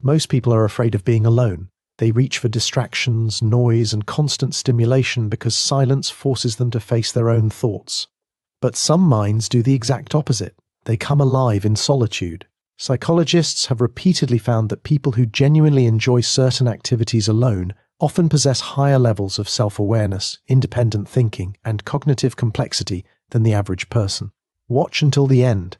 Most people are afraid of being alone. They reach for distractions, noise, and constant stimulation because silence forces them to face their own thoughts. But some minds do the exact opposite. They come alive in solitude. Psychologists have repeatedly found that people who genuinely enjoy certain activities alone often possess higher levels of self-awareness, independent thinking, and cognitive complexity than the average person. Watch until the end,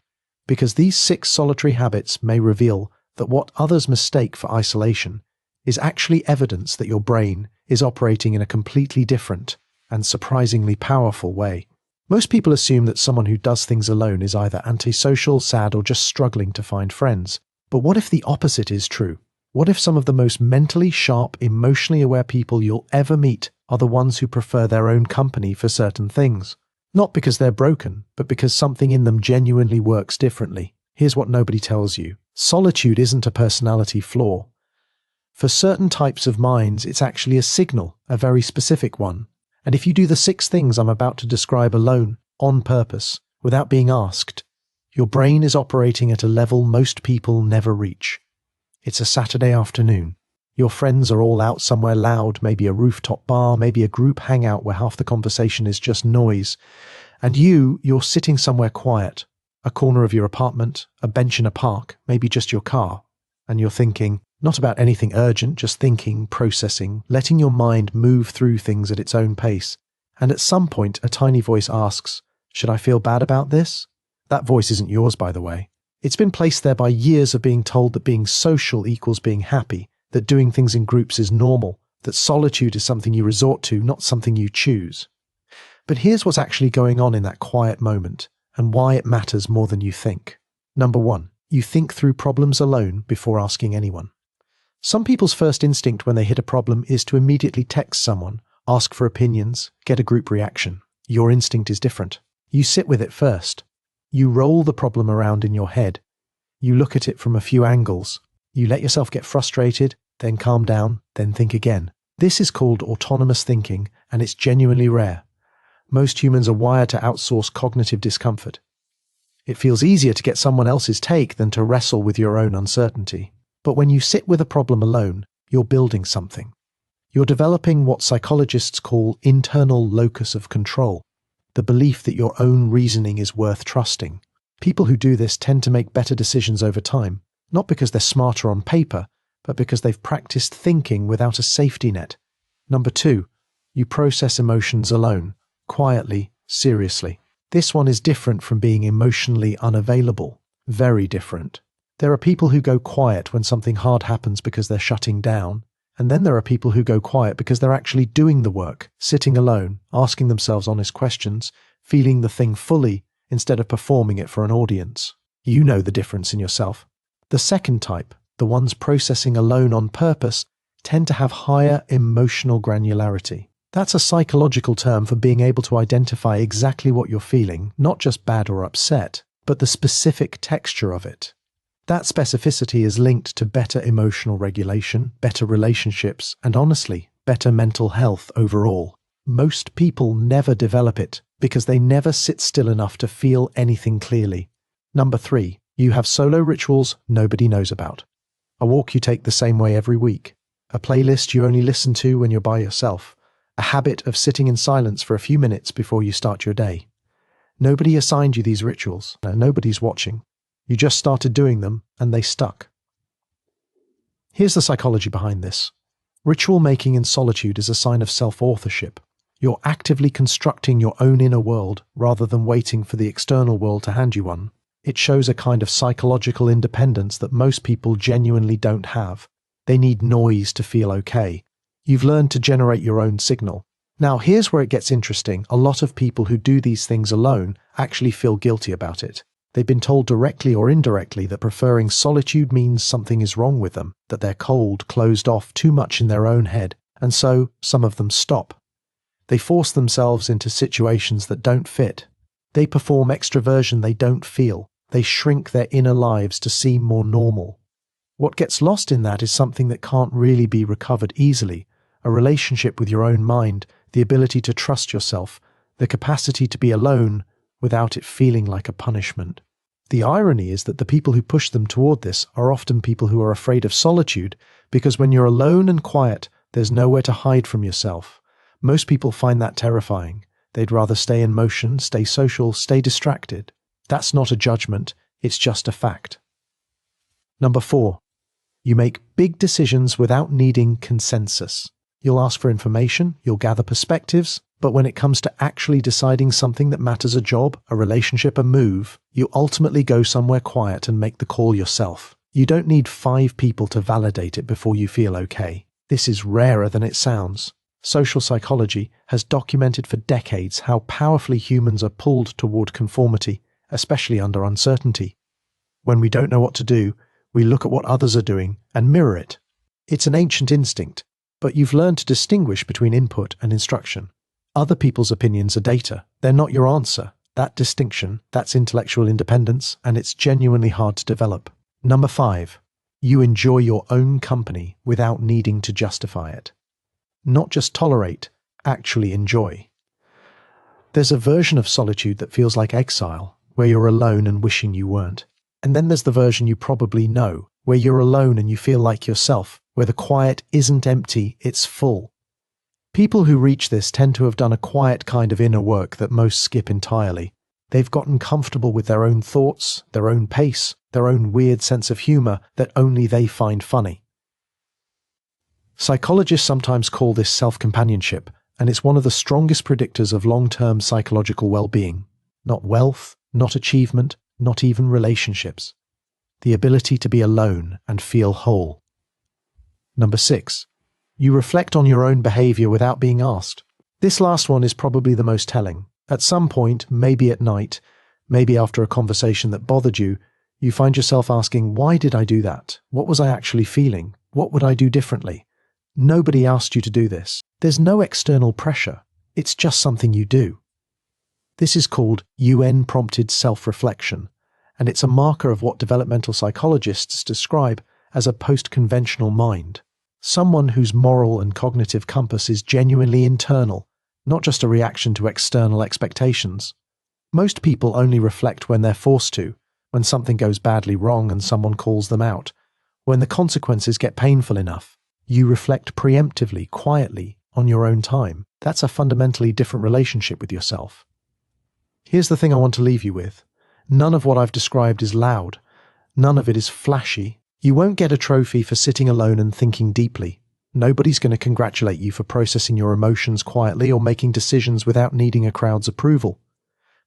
because these 6 solitary habits may reveal that what others mistake for isolation is actually evidence that your brain is operating in a completely different and surprisingly powerful way. Most people assume that someone who does things alone is either antisocial, sad, or just struggling to find friends. But what if the opposite is true? What if some of the most mentally sharp, emotionally aware people you'll ever meet are the ones who prefer their own company for certain things? Not because they're broken, but because something in them genuinely works differently. Here's what nobody tells you. Solitude isn't a personality flaw. For certain types of minds, it's actually a signal, a very specific one. And if you do the 6 things I'm about to describe alone, on purpose, without being asked, your brain is operating at a level most people never reach. It's a Saturday afternoon. Your friends are all out somewhere loud, maybe a rooftop bar, maybe a group hangout where half the conversation is just noise. And you're sitting somewhere quiet, a corner of your apartment, a bench in a park, maybe just your car. And you're thinking, not about anything urgent, just thinking, processing, letting your mind move through things at its own pace. And at some point, a tiny voice asks, "Should I feel bad about this?" That voice isn't yours, by the way. It's been placed there by years of being told that being social equals being happy, that doing things in groups is normal, that solitude is something you resort to, not something you choose. But here's what's actually going on in that quiet moment, and why it matters more than you think. Number 1, you think through problems alone before asking anyone. Some people's first instinct when they hit a problem is to immediately text someone, ask for opinions, get a group reaction. Your instinct is different. You sit with it first. You roll the problem around in your head. You look at it from a few angles. You let yourself get frustrated, then calm down, then think again. This is called autonomous thinking, and it's genuinely rare. Most humans are wired to outsource cognitive discomfort. It feels easier to get someone else's take than to wrestle with your own uncertainty. But when you sit with a problem alone, you're building something. You're developing what psychologists call internal locus of control, the belief that your own reasoning is worth trusting. People who do this tend to make better decisions over time, not because they're smarter on paper, but because they've practiced thinking without a safety net. Number 2, you process emotions alone, quietly, seriously. This one is different from being emotionally unavailable. Very different. There are people who go quiet when something hard happens because they're shutting down, and then there are people who go quiet because they're actually doing the work, sitting alone, asking themselves honest questions, feeling the thing fully instead of performing it for an audience. You know the difference in yourself. The second type, the ones processing alone on purpose, tend to have higher emotional granularity. That's a psychological term for being able to identify exactly what you're feeling, not just bad or upset, but the specific texture of it. That specificity is linked to better emotional regulation, better relationships, and honestly, better mental health overall. Most people never develop it because they never sit still enough to feel anything clearly. Number 3, you have solo rituals nobody knows about. A walk you take the same way every week. A playlist you only listen to when you're by yourself. A habit of sitting in silence for a few minutes before you start your day. Nobody assigned you these rituals. Nobody's watching. You just started doing them, and they stuck. Here's the psychology behind this. Ritual making in solitude is a sign of self-authorship. You're actively constructing your own inner world rather than waiting for the external world to hand you one. It shows a kind of psychological independence that most people genuinely don't have. They need noise to feel okay. You've learned to generate your own signal. Now, here's where it gets interesting. A lot of people who do these things alone actually feel guilty about it. They've been told directly or indirectly that preferring solitude means something is wrong with them, that they're cold, closed off, too much in their own head, and so some of them stop. They force themselves into situations that don't fit. They perform extroversion they don't feel. They shrink their inner lives to seem more normal. What gets lost in that is something that can't really be recovered easily, a relationship with your own mind, the ability to trust yourself, the capacity to be alone without it feeling like a punishment. The irony is that the people who push them toward this are often people who are afraid of solitude, because when you're alone and quiet, there's nowhere to hide from yourself. Most people find that terrifying. They'd rather stay in motion, stay social, stay distracted. That's not a judgment, it's just a fact. Number 4. You make big decisions without needing consensus. You'll ask for information, you'll gather perspectives, but when it comes to actually deciding something that matters, a job, a relationship, a move, you ultimately go somewhere quiet and make the call yourself. You don't need 5 people to validate it before you feel okay. This is rarer than it sounds. Social psychology has documented for decades how powerfully humans are pulled toward conformity, especially under uncertainty. When we don't know what to do, we look at what others are doing and mirror it. It's an ancient instinct, but you've learned to distinguish between input and instruction. Other people's opinions are data. They're not your answer. That distinction, that's intellectual independence, and it's genuinely hard to develop. Number 5. You enjoy your own company without needing to justify it. Not just tolerate, actually enjoy. There's a version of solitude that feels like exile, where you're alone and wishing you weren't. And then there's the version you probably know, where you're alone and you feel like yourself, where the quiet isn't empty, it's full. People who reach this tend to have done a quiet kind of inner work that most skip entirely. They've gotten comfortable with their own thoughts, their own pace, their own weird sense of humor that only they find funny. Psychologists sometimes call this self-companionship, and it's one of the strongest predictors of long-term psychological well-being. Not wealth, not achievement, not even relationships. The ability to be alone and feel whole. Number 6. You reflect on your own behavior without being asked. This last one is probably the most telling. At some point, maybe at night, maybe after a conversation that bothered you, you find yourself asking, why did I do that? What was I actually feeling? What would I do differently? Nobody asked you to do this. There's no external pressure. It's just something you do. This is called UN-prompted self-reflection, and it's a marker of what developmental psychologists describe as a post-conventional mind. Someone whose moral and cognitive compass is genuinely internal, not just a reaction to external expectations. Most people only reflect when they're forced to, when something goes badly wrong and someone calls them out, when the consequences get painful enough. You reflect preemptively, quietly, on your own time. That's a fundamentally different relationship with yourself. Here's the thing I want to leave you with. None of what I've described is loud. None of it is flashy. You won't get a trophy for sitting alone and thinking deeply. Nobody's going to congratulate you for processing your emotions quietly or making decisions without needing a crowd's approval.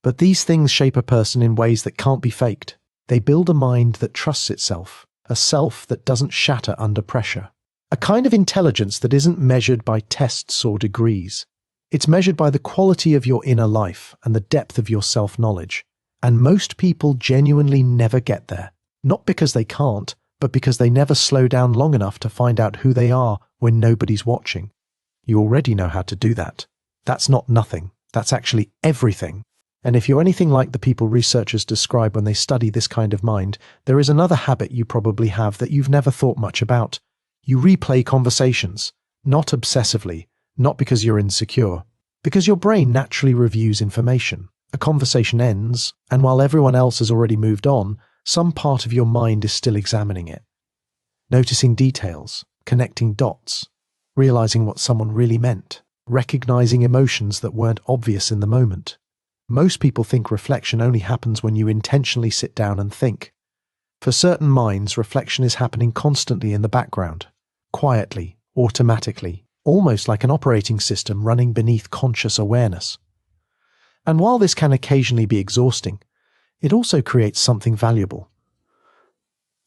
But these things shape a person in ways that can't be faked. They build a mind that trusts itself, a self that doesn't shatter under pressure. A kind of intelligence that isn't measured by tests or degrees. It's measured by the quality of your inner life and the depth of your self-knowledge. And most people genuinely never get there. Not because they can't, but because they never slow down long enough to find out who they are when nobody's watching. You already know how to do that. That's not nothing. That's actually everything. And if you're anything like the people researchers describe when they study this kind of mind, there is another habit you probably have that you've never thought much about. You replay conversations, not obsessively, not because you're insecure, because your brain naturally reviews information. A conversation ends, and while everyone else has already moved on, some part of your mind is still examining it. Noticing details, connecting dots, realizing what someone really meant, recognizing emotions that weren't obvious in the moment. Most people think reflection only happens when you intentionally sit down and think. For certain minds, reflection is happening constantly in the background, quietly, automatically, almost like an operating system running beneath conscious awareness. And while this can occasionally be exhausting, it also creates something valuable.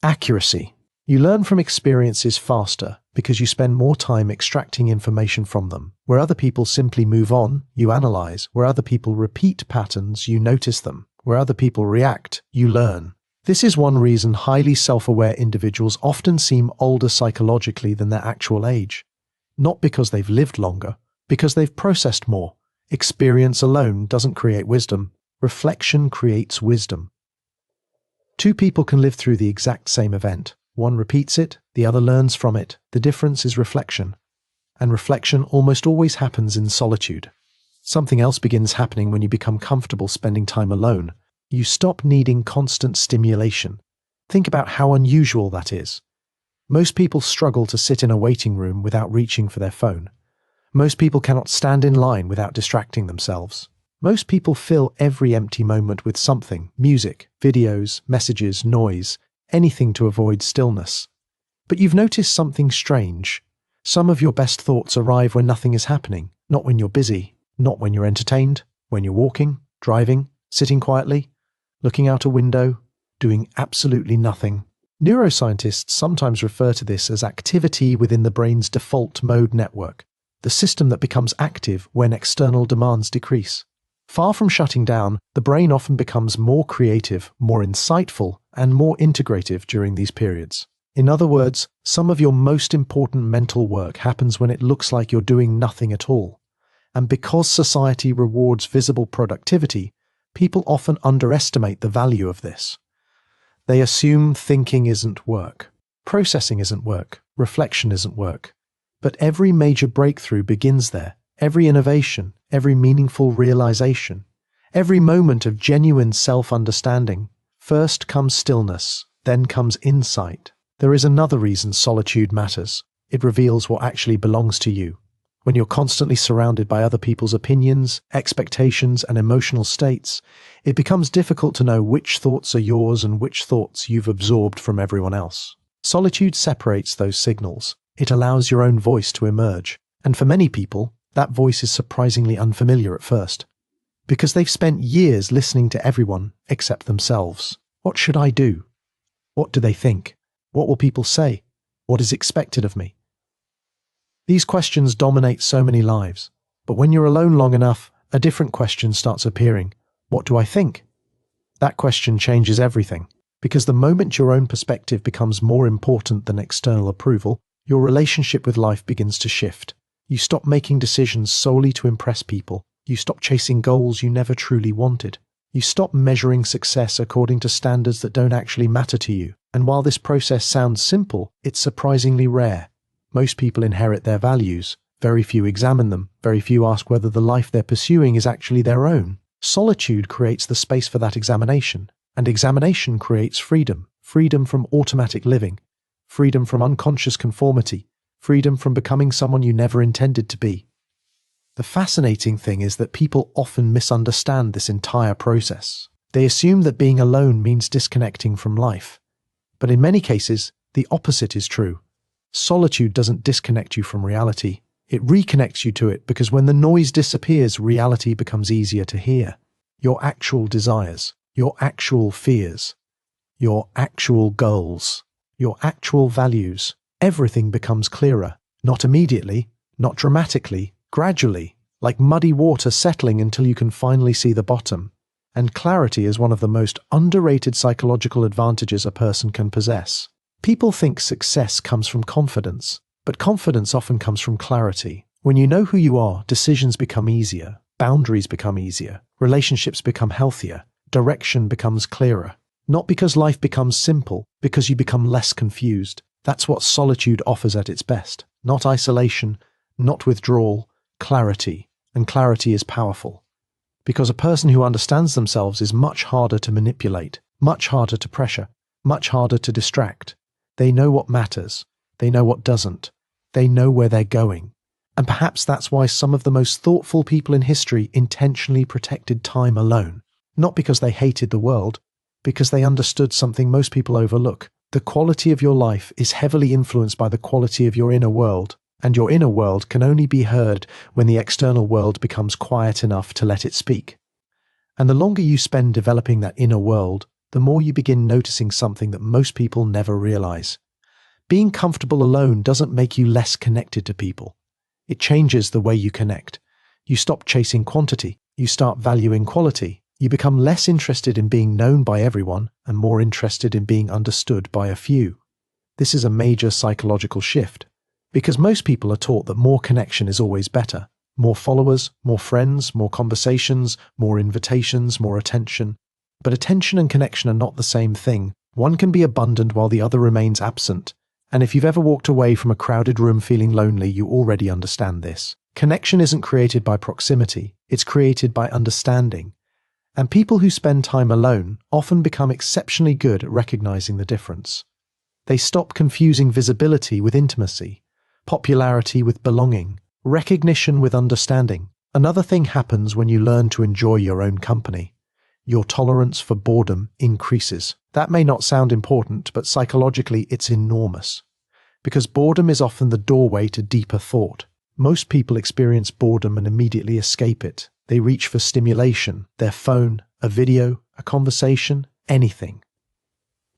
Accuracy. You learn from experiences faster because you spend more time extracting information from them. Where other people simply move on, you analyze. Where other people repeat patterns, you notice them. Where other people react, you learn. This is one reason highly self-aware individuals often seem older psychologically than their actual age. Not because they've lived longer, because they've processed more. Experience alone doesn't create wisdom. Reflection creates wisdom. Two people can live through the exact same event. One repeats it, the other learns from it. The difference is reflection. And reflection almost always happens in solitude. Something else begins happening when you become comfortable spending time alone. You stop needing constant stimulation. Think about how unusual that is. Most people struggle to sit in a waiting room without reaching for their phone. Most people cannot stand in line without distracting themselves. Most people fill every empty moment with something: music, videos, messages, noise, anything to avoid stillness. But you've noticed something strange. Some of your best thoughts arrive when nothing is happening, not when you're busy, not when you're entertained, when you're walking, driving, sitting quietly, looking out a window, doing absolutely nothing. Neuroscientists sometimes refer to this as activity within the brain's default mode network, the system that becomes active when external demands decrease. Far from shutting down, the brain often becomes more creative, more insightful, and more integrative during these periods. In other words, some of your most important mental work happens when it looks like you're doing nothing at all. And because society rewards visible productivity, people often underestimate the value of this. They assume thinking isn't work, processing isn't work, reflection isn't work. But every major breakthrough begins there. Every innovation, every meaningful realization, every moment of genuine self-understanding. First comes stillness, then comes insight. There is another reason solitude matters. It reveals what actually belongs to you. When you're constantly surrounded by other people's opinions, expectations, and emotional states, it becomes difficult to know which thoughts are yours and which thoughts you've absorbed from everyone else. Solitude separates those signals. It allows your own voice to emerge. And for many people, that voice is surprisingly unfamiliar at first, because they've spent years listening to everyone except themselves. What should I do? What do they think? What will people say? What is expected of me? These questions dominate so many lives, but when you're alone long enough, a different question starts appearing. What do I think? That question changes everything, because the moment your own perspective becomes more important than external approval, your relationship with life begins to shift. You stop making decisions solely to impress people. You stop chasing goals you never truly wanted. You stop measuring success according to standards that don't actually matter to you. And while this process sounds simple, it's surprisingly rare. Most people inherit their values. Very few examine them. Very few ask whether the life they're pursuing is actually their own. Solitude creates the space for that examination. And examination creates freedom. Freedom from automatic living. Freedom from unconscious conformity. Freedom from becoming someone you never intended to be. The fascinating thing is that people often misunderstand this entire process. They assume that being alone means disconnecting from life. But in many cases, the opposite is true. Solitude doesn't disconnect you from reality. It reconnects you to it, because when the noise disappears, reality becomes easier to hear. Your actual desires, your actual fears, your actual goals, your actual values, everything becomes clearer. Not immediately, not dramatically, gradually, like muddy water settling until you can finally see the bottom. And clarity is one of the most underrated psychological advantages a person can possess. People think success comes from confidence, but confidence often comes from clarity. When you know who you are, decisions become easier, boundaries become easier, relationships become healthier, direction becomes clearer. Not because life becomes simple, because you become less confused. That's what solitude offers at its best. Not isolation, not withdrawal, clarity. And clarity is powerful. Because a person who understands themselves is much harder to manipulate, much harder to pressure, much harder to distract. They know what matters. They know what doesn't. They know where they're going. And perhaps that's why some of the most thoughtful people in history intentionally protected time alone. Not because they hated the world, because they understood something most people overlook. The quality of your life is heavily influenced by the quality of your inner world. And your inner world can only be heard when the external world becomes quiet enough to let it speak. And the longer you spend developing that inner world, the more you begin noticing something that most people never realize. Being comfortable alone doesn't make you less connected to people. It changes the way you connect. You stop chasing quantity. You start valuing quality. You become less interested in being known by everyone and more interested in being understood by a few. This is a major psychological shift, because most people are taught that more connection is always better. More followers, more friends, more conversations, more invitations, more attention. But attention and connection are not the same thing. One can be abundant while the other remains absent. And if you've ever walked away from a crowded room feeling lonely, you already understand this. Connection isn't created by proximity. It's created by understanding. And people who spend time alone often become exceptionally good at recognizing the difference. They stop confusing visibility with intimacy, popularity with belonging, recognition with understanding. Another thing happens when you learn to enjoy your own company. Your tolerance for boredom increases. That may not sound important, but psychologically it's enormous. Because boredom is often the doorway to deeper thought. Most people experience boredom and immediately escape it. They reach for stimulation, their phone, a video, a conversation, anything.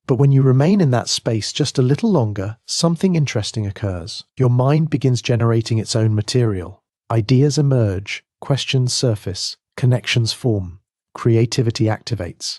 But when you remain in that space just a little longer, something interesting occurs. Your mind begins generating its own material. Ideas emerge, questions surface, connections form, creativity activates.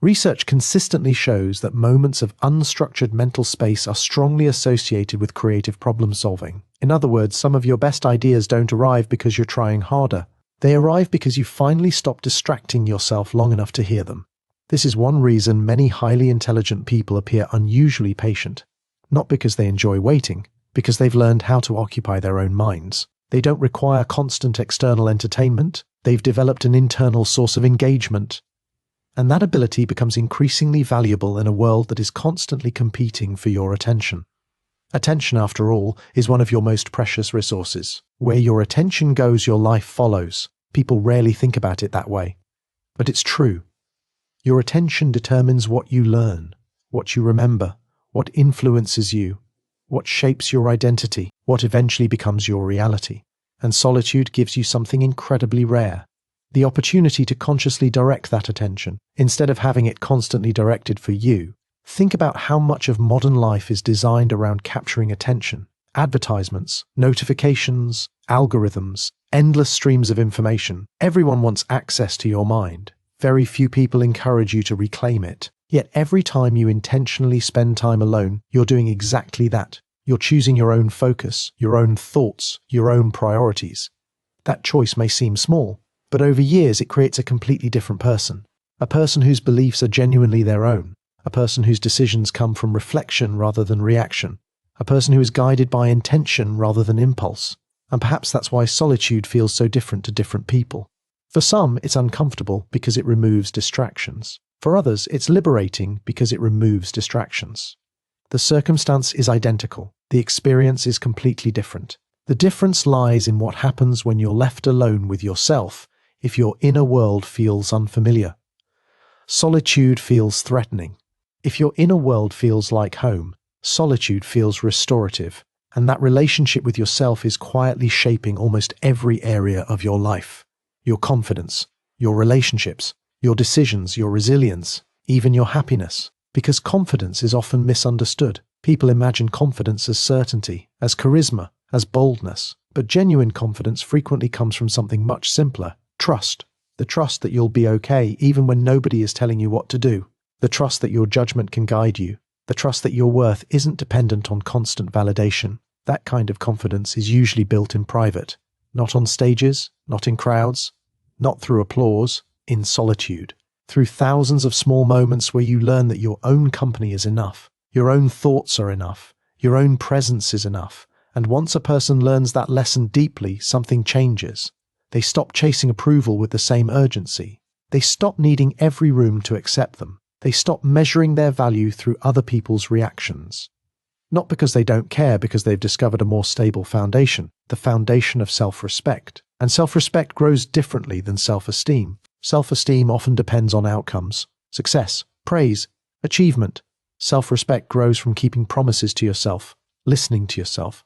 Research consistently shows that moments of unstructured mental space are strongly associated with creative problem solving. In other words, some of your best ideas don't arrive because you're trying harder. They arrive because you finally stop distracting yourself long enough to hear them. This is one reason many highly intelligent people appear unusually patient. Not because they enjoy waiting, because they've learned how to occupy their own minds. They don't require constant external entertainment. They've developed an internal source of engagement. And that ability becomes increasingly valuable in a world that is constantly competing for your attention. Attention, after all, is one of your most precious resources. Where your attention goes, your life follows. People rarely think about it that way. But it's true. Your attention determines what you learn, what you remember, what influences you, what shapes your identity, what eventually becomes your reality. And solitude gives you something incredibly rare. The opportunity to consciously direct that attention, instead of having it constantly directed for you. Think about how much of modern life is designed around capturing attention. Advertisements, notifications, algorithms, endless streams of information. Everyone wants access to your mind. Very few people encourage you to reclaim it. Yet every time you intentionally spend time alone, you're doing exactly that. You're choosing your own focus, your own thoughts, your own priorities. That choice may seem small, but over years it creates a completely different person. A person whose beliefs are genuinely their own. A person whose decisions come from reflection rather than reaction. A person who is guided by intention rather than impulse. And perhaps that's why solitude feels so different to different people. For some, it's uncomfortable because it removes distractions. For others, it's liberating because it removes distractions. The circumstance is identical. The experience is completely different. The difference lies in what happens when you're left alone with yourself if your inner world feels unfamiliar. Solitude feels threatening. If your inner world feels like home, solitude feels restorative, and that relationship with yourself is quietly shaping almost every area of your life. Your confidence, your relationships, your decisions, your resilience, even your happiness. Because confidence is often misunderstood. People imagine confidence as certainty, as charisma, as boldness. But genuine confidence frequently comes from something much simpler: trust. The trust that you'll be okay even when nobody is telling you what to do. The trust that your judgment can guide you. The trust that your worth isn't dependent on constant validation. That kind of confidence is usually built in private. Not on stages, not in crowds, not through applause, in solitude. Through thousands of small moments where you learn that your own company is enough. Your own thoughts are enough. Your own presence is enough. And once a person learns that lesson deeply, something changes. They stop chasing approval with the same urgency. They stop needing every room to accept them. They stop measuring their value through other people's reactions. Not because they don't care, because they've discovered a more stable foundation, the foundation of self-respect. And self-respect grows differently than self-esteem. Self-esteem often depends on outcomes, success, praise, achievement. Self-respect grows from keeping promises to yourself, listening to yourself,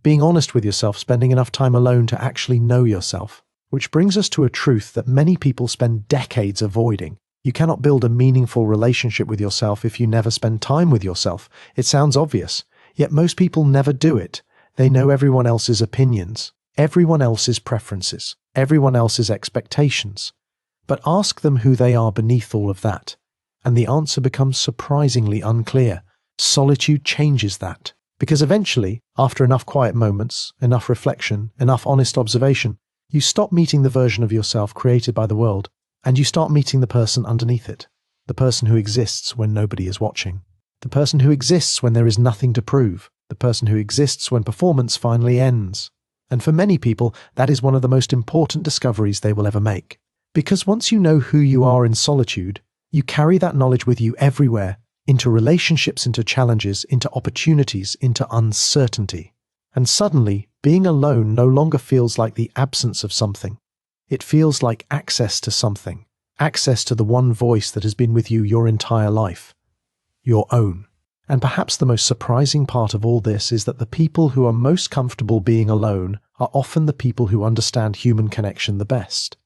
being honest with yourself, spending enough time alone to actually know yourself. Which brings us to a truth that many people spend decades avoiding. You cannot build a meaningful relationship with yourself if you never spend time with yourself. It sounds obvious, yet most people never do it. They know everyone else's opinions, everyone else's preferences, everyone else's expectations. But ask them who they are beneath all of that, and the answer becomes surprisingly unclear. Solitude changes that, because eventually, after enough quiet moments, enough reflection, enough honest observation, you stop meeting the version of yourself created by the world, and you start meeting the person underneath it, the person who exists when nobody is watching, the person who exists when there is nothing to prove, the person who exists when performance finally ends. And for many people, that is one of the most important discoveries they will ever make. Because once you know who you are in solitude, you carry that knowledge with you everywhere, into relationships, into challenges, into opportunities, into uncertainty. And suddenly, being alone no longer feels like the absence of something. It feels like access to something, access to the one voice that has been with you your entire life, your own. And perhaps the most surprising part of all this is that the people who are most comfortable being alone are often the people who understand human connection the best.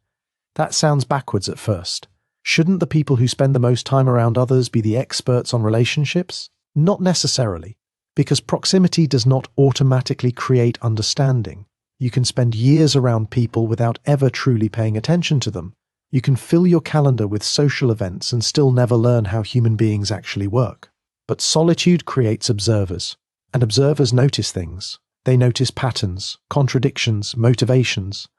That sounds backwards at first. Shouldn't the people who spend the most time around others be the experts on relationships? Not necessarily, because proximity does not automatically create understanding. You can spend years around people without ever truly paying attention to them. You can fill your calendar with social events and still never learn how human beings actually work. But solitude creates observers, and observers notice things. They notice patterns, contradictions, motivations.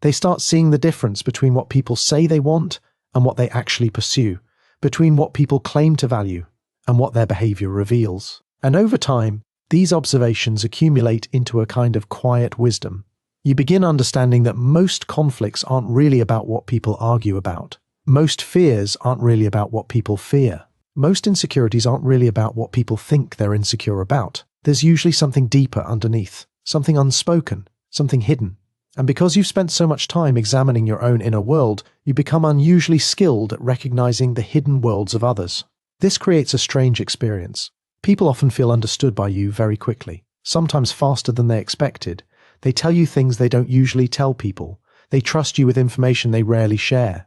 They start seeing the difference between what people say they want and what they actually pursue, between what people claim to value and what their behavior reveals. And over time, these observations accumulate into a kind of quiet wisdom. You begin understanding that most conflicts aren't really about what people argue about. Most fears aren't really about what people fear. Most insecurities aren't really about what people think they're insecure about. There's usually something deeper underneath, something unspoken, something hidden. And because you've spent so much time examining your own inner world, you become unusually skilled at recognizing the hidden worlds of others. This creates a strange experience. People often feel understood by you very quickly, sometimes faster than they expected. They tell you things they don't usually tell people. They trust you with information they rarely share.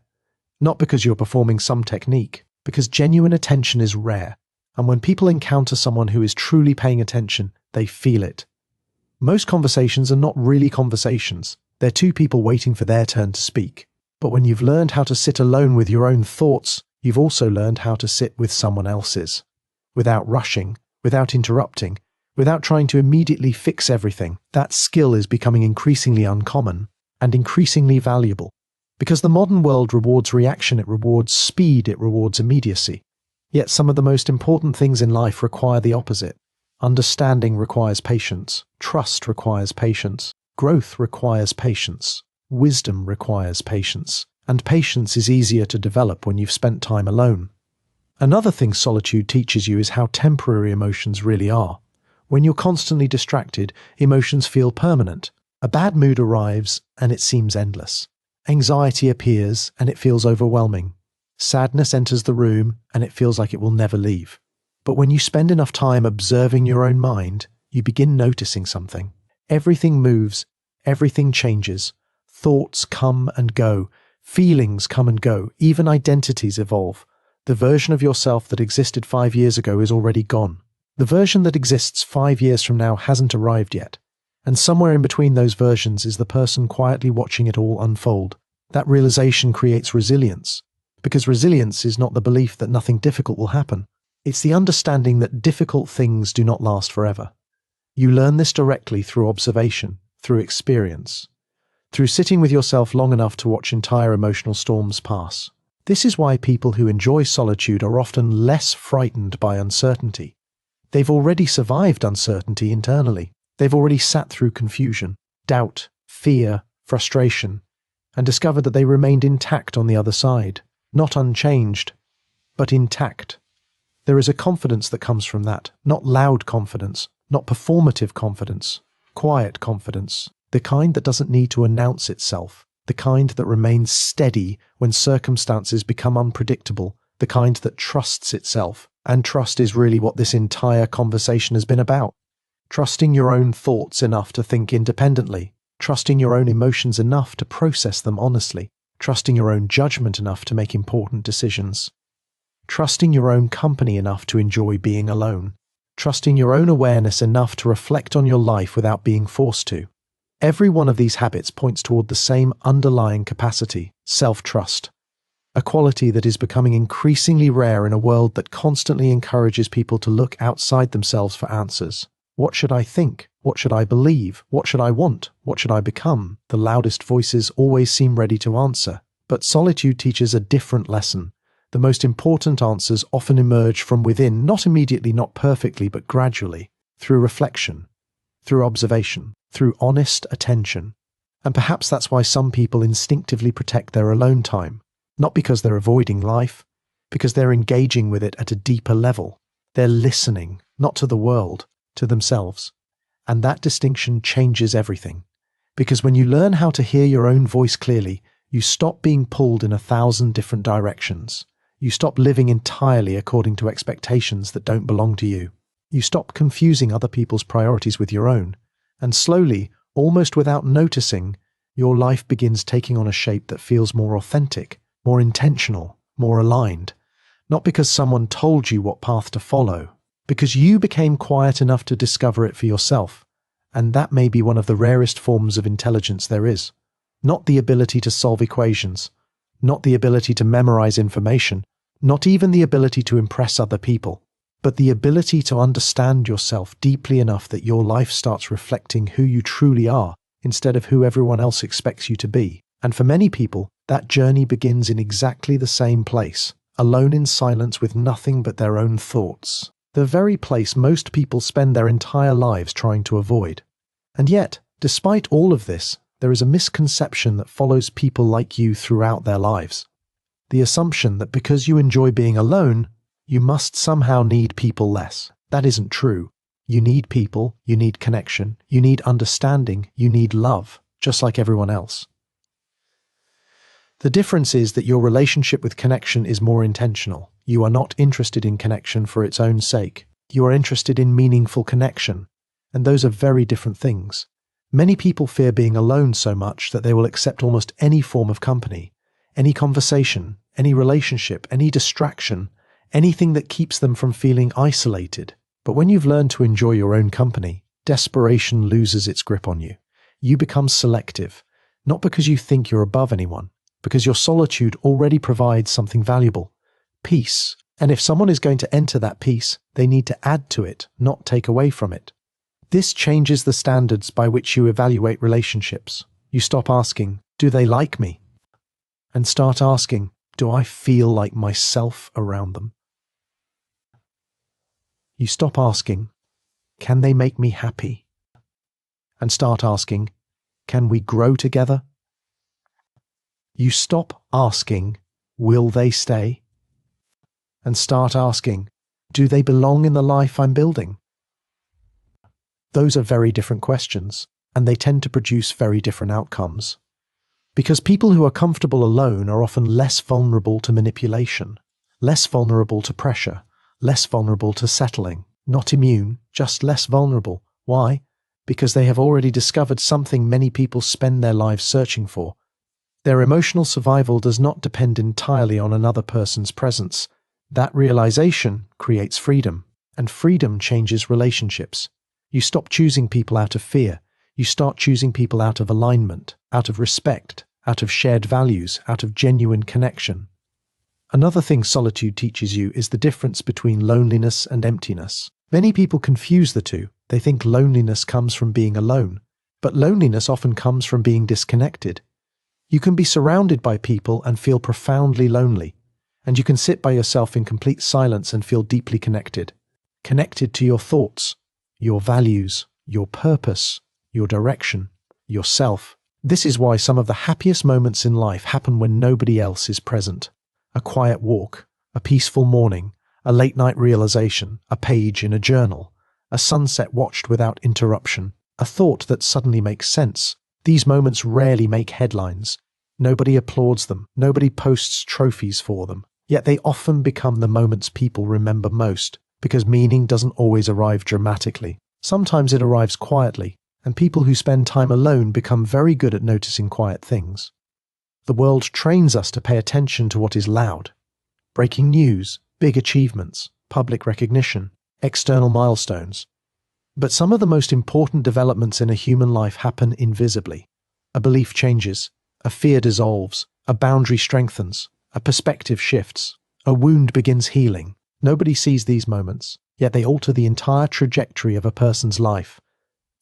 Not because you're performing some technique, because genuine attention is rare. And when people encounter someone who is truly paying attention, they feel it. Most conversations are not really conversations. They're two people waiting for their turn to speak. But when you've learned how to sit alone with your own thoughts, you've also learned how to sit with someone else's. Without rushing, without interrupting, without trying to immediately fix everything. That skill is becoming increasingly uncommon and increasingly valuable. Because the modern world rewards reaction, it rewards speed, it rewards immediacy. Yet some of the most important things in life require the opposite. Understanding requires patience. Trust requires patience. Growth requires patience. Wisdom requires patience. And patience is easier to develop when you've spent time alone. Another thing solitude teaches you is how temporary emotions really are. When you're constantly distracted, emotions feel permanent. A bad mood arrives and it seems endless. Anxiety appears and it feels overwhelming. Sadness enters the room and it feels like it will never leave. But when you spend enough time observing your own mind, you begin noticing something. Everything moves, everything changes. Thoughts come and go, feelings come and go, even identities evolve. The version of yourself that existed 5 years ago is already gone. The version that exists 5 years from now hasn't arrived yet. And somewhere in between those versions is the person quietly watching it all unfold. That realization creates resilience, because resilience is not the belief that nothing difficult will happen. It's the understanding that difficult things do not last forever. You learn this directly through observation, through experience, through sitting with yourself long enough to watch entire emotional storms pass. This is why people who enjoy solitude are often less frightened by uncertainty. They've already survived uncertainty internally. They've already sat through confusion, doubt, fear, frustration, and discovered that they remained intact on the other side. Not unchanged, but intact. There is a confidence that comes from that, not loud confidence, not performative confidence, quiet confidence, the kind that doesn't need to announce itself, the kind that remains steady when circumstances become unpredictable, the kind that trusts itself. And trust is really what this entire conversation has been about. Trusting your own thoughts enough to think independently, trusting your own emotions enough to process them honestly, trusting your own judgment enough to make important decisions, trusting your own company enough to enjoy being alone, trusting your own awareness enough to reflect on your life without being forced to. Every one of these habits points toward the same underlying capacity, self-trust, a quality that is becoming increasingly rare in a world that constantly encourages people to look outside themselves for answers. What should I think? What should I believe? What should I want? What should I become? The loudest voices always seem ready to answer. But solitude teaches a different lesson. The most important answers often emerge from within, not immediately, not perfectly, but gradually, through reflection, through observation, through honest attention. And perhaps that's why some people instinctively protect their alone time, not because they're avoiding life, because they're engaging with it at a deeper level. They're listening, not to the world, to themselves. And that distinction changes everything. Because when you learn how to hear your own voice clearly, you stop being pulled in 1,000 different directions. You stop living entirely according to expectations that don't belong to you. You stop confusing other people's priorities with your own. And slowly, almost without noticing, your life begins taking on a shape that feels more authentic, more intentional, more aligned. Not because someone told you what path to follow, because you became quiet enough to discover it for yourself. And that may be one of the rarest forms of intelligence there is. Not the ability to solve equations, not the ability to memorize information, not even the ability to impress other people, but the ability to understand yourself deeply enough that your life starts reflecting who you truly are instead of who everyone else expects you to be. And for many people, that journey begins in exactly the same place, alone in silence with nothing but their own thoughts. The very place most people spend their entire lives trying to avoid. And yet, despite all of this, there is a misconception that follows people like you throughout their lives. The assumption that because you enjoy being alone, you must somehow need people less. That isn't true. You need people, you need connection, you need understanding, you need love, just like everyone else. The difference is that your relationship with connection is more intentional. You are not interested in connection for its own sake. You are interested in meaningful connection. And those are very different things. Many people fear being alone so much that they will accept almost any form of company, any conversation, any relationship, any distraction, anything that keeps them from feeling isolated. But when you've learned to enjoy your own company, desperation loses its grip on you. You become selective, not because you think you're above anyone, because your solitude already provides something valuable, peace. And if someone is going to enter that peace, they need to add to it, not take away from it. This changes the standards by which you evaluate relationships. You stop asking, do they like me? And start asking, do I feel like myself around them? You stop asking, can they make me happy? And start asking, can we grow together? You stop asking, will they stay? And start asking, do they belong in the life I'm building? Those are very different questions, and they tend to produce very different outcomes. Because people who are comfortable alone are often less vulnerable to manipulation, less vulnerable to pressure, less vulnerable to settling. Not immune, just less vulnerable. Why? Because they have already discovered something many people spend their lives searching for. Their emotional survival does not depend entirely on another person's presence. That realization creates freedom, and freedom changes relationships. You stop choosing people out of fear. You start choosing people out of alignment, out of respect, out of shared values, out of genuine connection. Another thing solitude teaches you is the difference between loneliness and emptiness. Many people confuse the two. They think loneliness comes from being alone, but loneliness often comes from being disconnected. You can be surrounded by people and feel profoundly lonely, and you can sit by yourself in complete silence and feel deeply connected. Connected to your thoughts, your values, your purpose, your direction, yourself. This is why some of the happiest moments in life happen when nobody else is present. A quiet walk, a peaceful morning, a late-night realization, a page in a journal, a sunset watched without interruption, a thought that suddenly makes sense. These moments rarely make headlines. Nobody applauds them. Nobody posts trophies for them. Yet they often become the moments people remember most, because meaning doesn't always arrive dramatically. Sometimes it arrives quietly, and people who spend time alone become very good at noticing quiet things. The world trains us to pay attention to what is loud. Breaking news, big achievements, public recognition, external milestones. But some of the most important developments in a human life happen invisibly. A belief changes, a fear dissolves, a boundary strengthens, a perspective shifts, a wound begins healing. Nobody sees these moments, yet they alter the entire trajectory of a person's life,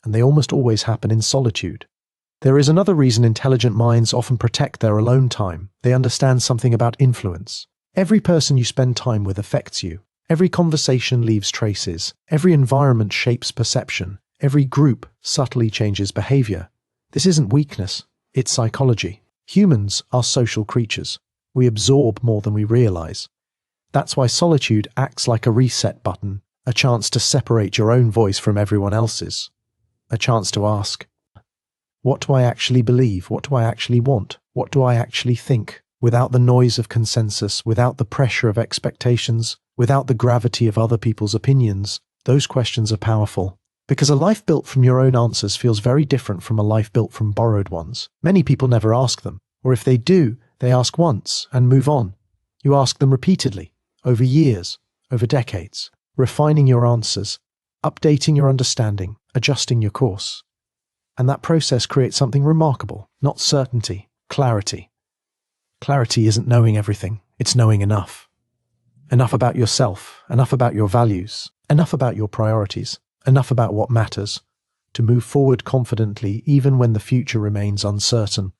and they almost always happen in solitude. There is another reason intelligent minds often protect their alone time. They understand something about influence. Every person you spend time with affects you. Every conversation leaves traces. Every environment shapes perception. Every group subtly changes behavior. This isn't weakness, it's psychology. Humans are social creatures. We absorb more than we realize. That's why solitude acts like a reset button, a chance to separate your own voice from everyone else's. A chance to ask, what do I actually believe? What do I actually want? What do I actually think? Without the noise of consensus, without the pressure of expectations, without the gravity of other people's opinions, those questions are powerful. Because a life built from your own answers feels very different from a life built from borrowed ones. Many people never ask them, or if they do, they ask once and move on. You ask them repeatedly, over years, over decades, refining your answers, updating your understanding, adjusting your course. And that process creates something remarkable, not certainty, clarity. Clarity isn't knowing everything, it's knowing enough. Enough about yourself, enough about your values, enough about your priorities, enough about what matters, to move forward confidently even when the future remains uncertain.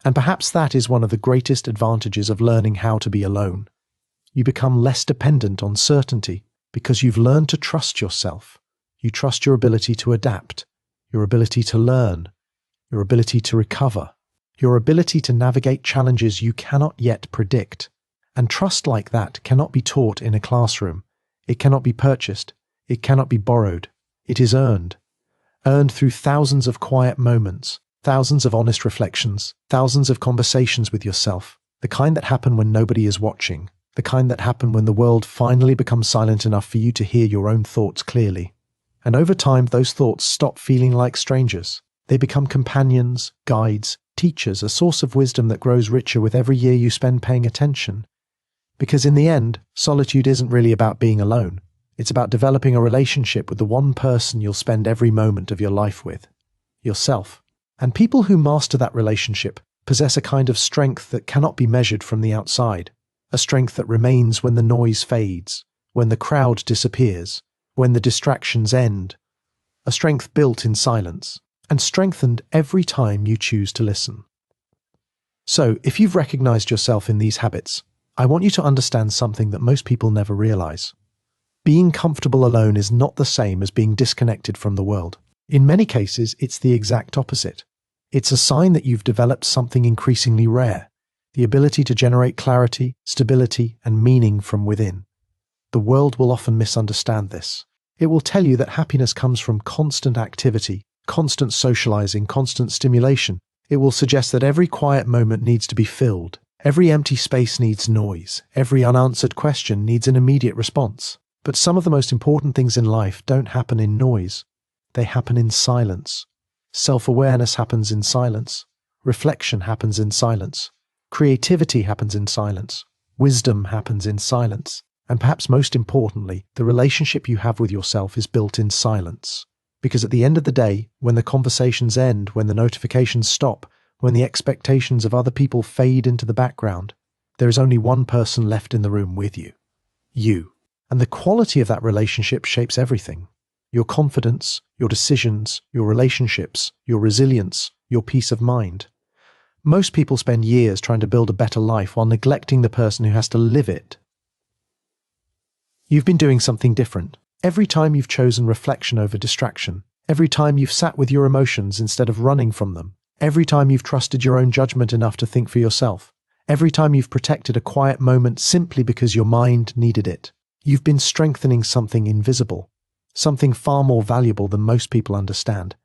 And perhaps that is one of the greatest advantages of learning how to be alone. You become less dependent on certainty because you've learned to trust yourself. You trust your ability to adapt, your ability to learn, your ability to recover, your ability to navigate challenges you cannot yet predict. And trust like that cannot be taught in a classroom. It cannot be purchased. It cannot be borrowed. It is earned. Earned through thousands of quiet moments, thousands of honest reflections, thousands of conversations with yourself, the kind that happen when nobody is watching, the kind that happen when the world finally becomes silent enough for you to hear your own thoughts clearly. And over time, those thoughts stop feeling like strangers. They become companions, guides, teachers, a source of wisdom that grows richer with every year you spend paying attention. Because in the end, solitude isn't really about being alone. It's about developing a relationship with the one person you'll spend every moment of your life with, yourself. And people who master that relationship possess a kind of strength that cannot be measured from the outside, a strength that remains when the noise fades, when the crowd disappears, when the distractions end, a strength built in silence, and strengthened every time you choose to listen. So, if you've recognized yourself in these habits, I want you to understand something that most people never realize. Being comfortable alone is not the same as being disconnected from the world. In many cases, it's the exact opposite. It's a sign that you've developed something increasingly rare, the ability to generate clarity, stability, and meaning from within. The world will often misunderstand this. It will tell you that happiness comes from constant activity, constant socializing, constant stimulation. It will suggest that every quiet moment needs to be filled. Every empty space needs noise. Every unanswered question needs an immediate response. But some of the most important things in life don't happen in noise. They happen in silence. Self-awareness happens in silence. Reflection happens in silence. Creativity happens in silence. Wisdom happens in silence. And perhaps most importantly, the relationship you have with yourself is built in silence. Because at the end of the day, when the conversations end, when the notifications stop, when the expectations of other people fade into the background, there is only one person left in the room with you. You. And the quality of that relationship shapes everything. Your confidence, your decisions, your relationships, your resilience, your peace of mind. Most people spend years trying to build a better life while neglecting the person who has to live it. You've been doing something different. Every time you've chosen reflection over distraction, every time you've sat with your emotions instead of running from them, every time you've trusted your own judgment enough to think for yourself, every time you've protected a quiet moment simply because your mind needed it, you've been strengthening something invisible, something far more valuable than most people understand.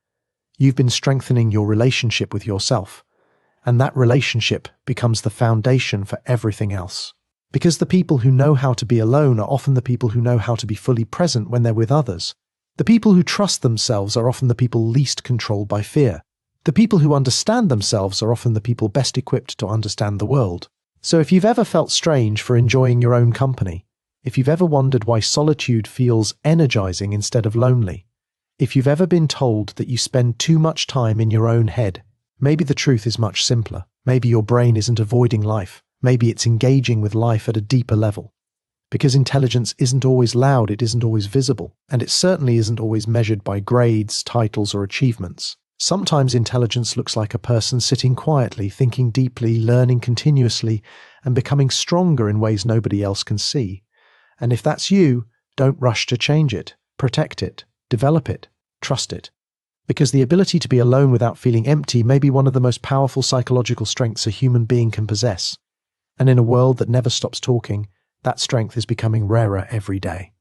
You've been strengthening your relationship with yourself, and that relationship becomes the foundation for everything else. Because the people who know how to be alone are often the people who know how to be fully present when they're with others. The people who trust themselves are often the people least controlled by fear. The people who understand themselves are often the people best equipped to understand the world. So if you've ever felt strange for enjoying your own company, if you've ever wondered why solitude feels energizing instead of lonely, if you've ever been told that you spend too much time in your own head, maybe the truth is much simpler. Maybe your brain isn't avoiding life. Maybe it's engaging with life at a deeper level. Because intelligence isn't always loud, it isn't always visible, and it certainly isn't always measured by grades, titles, or achievements. Sometimes intelligence looks like a person sitting quietly, thinking deeply, learning continuously, and becoming stronger in ways nobody else can see. And if that's you, don't rush to change it, protect it, develop it, trust it. Because the ability to be alone without feeling empty may be one of the most powerful psychological strengths a human being can possess. And in a world that never stops talking, that strength is becoming rarer every day.